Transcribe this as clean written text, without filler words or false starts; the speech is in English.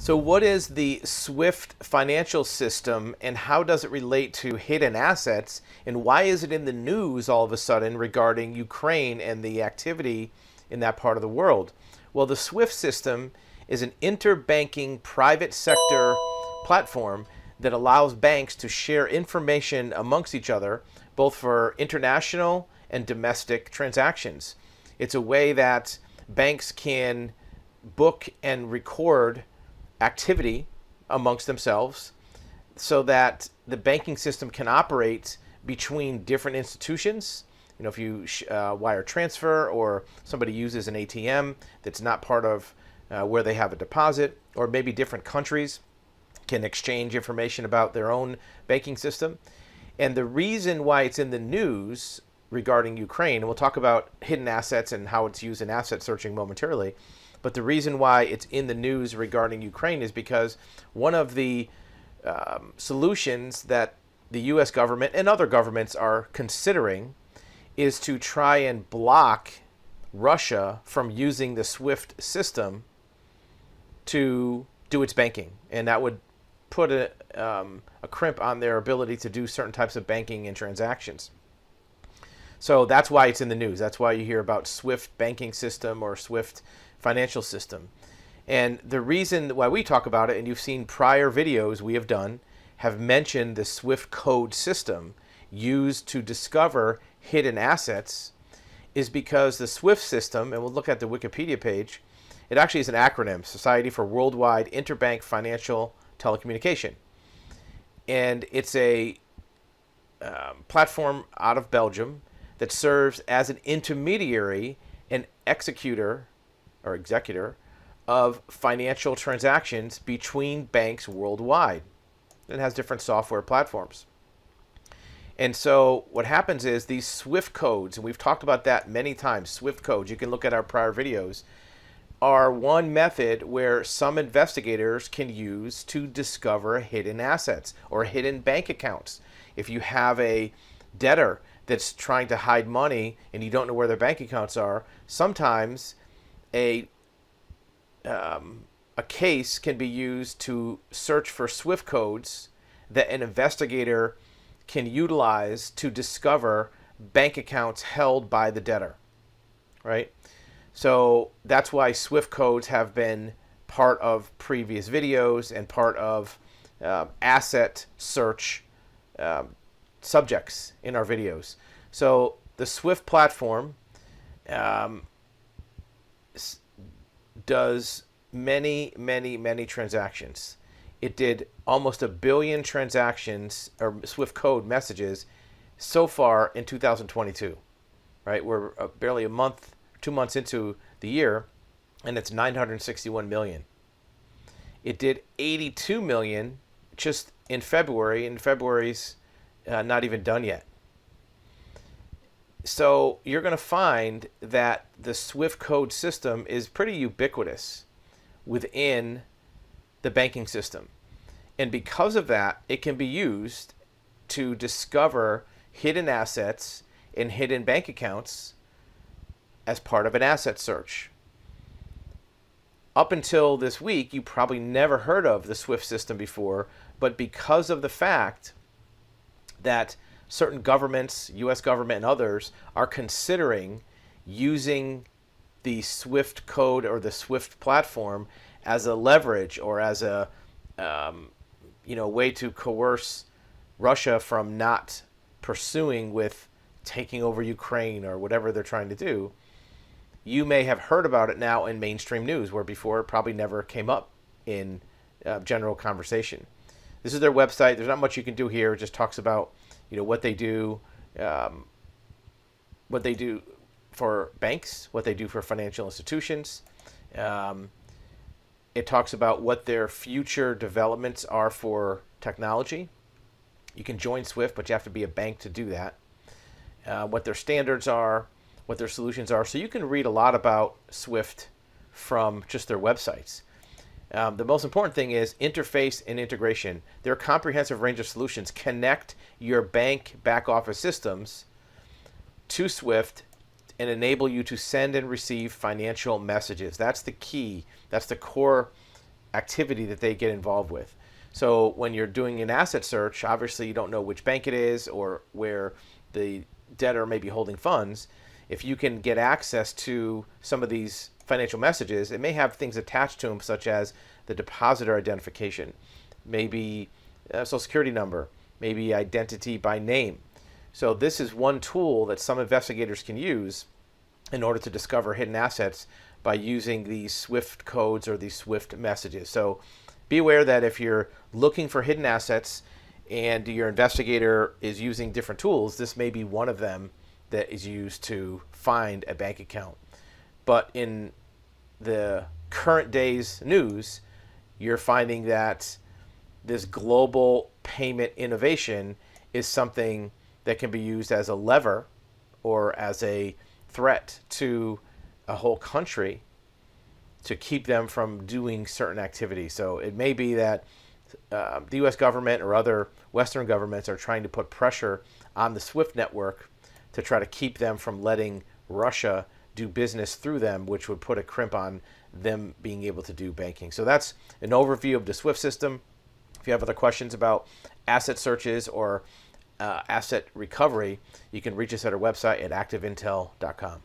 So what is the SWIFT financial system and how does it relate to hidden assets? And why is it in the news all of a sudden regarding Ukraine and the activity in that part of the world? Well, the SWIFT system is an interbanking private sector platform that allows banks to share information amongst each other, both for international and domestic transactions. It's a way that banks can book and record activity amongst themselves so that the banking system can operate between different institutions. You know, if you wire transfer or somebody uses an ATM that's not part of where they have a deposit, or maybe different countries can exchange information about their own banking system. And the reason why it's in the news regarding Ukraine, and we'll talk about hidden assets and how it's used in asset searching momentarily, but the reason why it's in the news regarding Ukraine is because one of the solutions that the U.S. government and other governments are considering is to try and block Russia from using the SWIFT system to do its banking. And that would put a crimp on their ability to do certain types of banking and transactions. So that's why it's in the news. That's why you hear about SWIFT banking system or SWIFT financial system. And the reason why we talk about it, and you've seen prior videos we have done, have mentioned the SWIFT code system used to discover hidden assets, is because the SWIFT system, and we'll look at the Wikipedia page, it actually is an acronym, Society for Worldwide Interbank Financial Telecommunication. And it's a platform out of Belgium that serves as an intermediary and executor of financial transactions between banks worldwide. It has different software platforms. And so what happens is these SWIFT codes, and we've talked about that many times, SWIFT codes, you can look at our prior videos, are one method where some investigators can use to discover hidden assets or hidden bank accounts. If you have a debtor that's trying to hide money and you don't know where their bank accounts are, sometimes a case can be used to search for SWIFT codes that an investigator can utilize to discover bank accounts held by the debtor, right? So that's why SWIFT codes have been part of previous videos and part of asset search subjects in our videos. So the SWIFT platform does many transactions. It did almost 1 billion transactions or SWIFT code messages so far in 2022, right? We're barely a month, 2 months into the year, and it's 961 million. It did 82 million just in February, and February's not even done yet. So you're going to find that the SWIFT code system is pretty ubiquitous within the banking system. And because of that, it can be used to discover hidden assets and hidden bank accounts as part of an asset search. Up until this week, you probably never heard of the SWIFT system before, but because of the fact that certain governments, U.S. government and others, are considering using the SWIFT code or the SWIFT platform as a leverage or as a way to coerce Russia from not pursuing with taking over Ukraine or whatever they're trying to do, you may have heard about it now in mainstream news, where before it probably never came up in general conversation. This is their website. There's not much you can do here. It just talks about what they do for banks, what they do for financial institutions. It talks about what their future developments are for technology. You can join SWIFT, but you have to be a bank to do that. What their standards are, what their solutions are. So you can read a lot about SWIFT from just their websites. The most important thing is interface and integration. Their comprehensive range of solutions connect your bank back office systems to SWIFT and enable you to send and receive financial messages. That's the key. That's the core activity that they get involved with. So when you're doing an asset search, obviously you don't know which bank it is or where the debtor may be holding funds. If you can get access to some of these financial messages, it may have things attached to them such as the depositor identification, maybe a social security number, maybe identity by name. So this is one tool that some investigators can use in order to discover hidden assets by using these SWIFT codes or these SWIFT messages. So be aware that if you're looking for hidden assets and your investigator is using different tools, this may be one of them that is used to find a bank account. But in the current day's news, you're finding that this global payment innovation is something that can be used as a lever or as a threat to a whole country to keep them from doing certain activities. So it may be that the U.S. government or other Western governments are trying to put pressure on the SWIFT network to try to keep them from letting Russia do business through them, which would put a crimp on them being able to do banking. So that's an overview of the SWIFT system. If you have other questions about asset searches or asset recovery, you can reach us at our website at activeintel.com.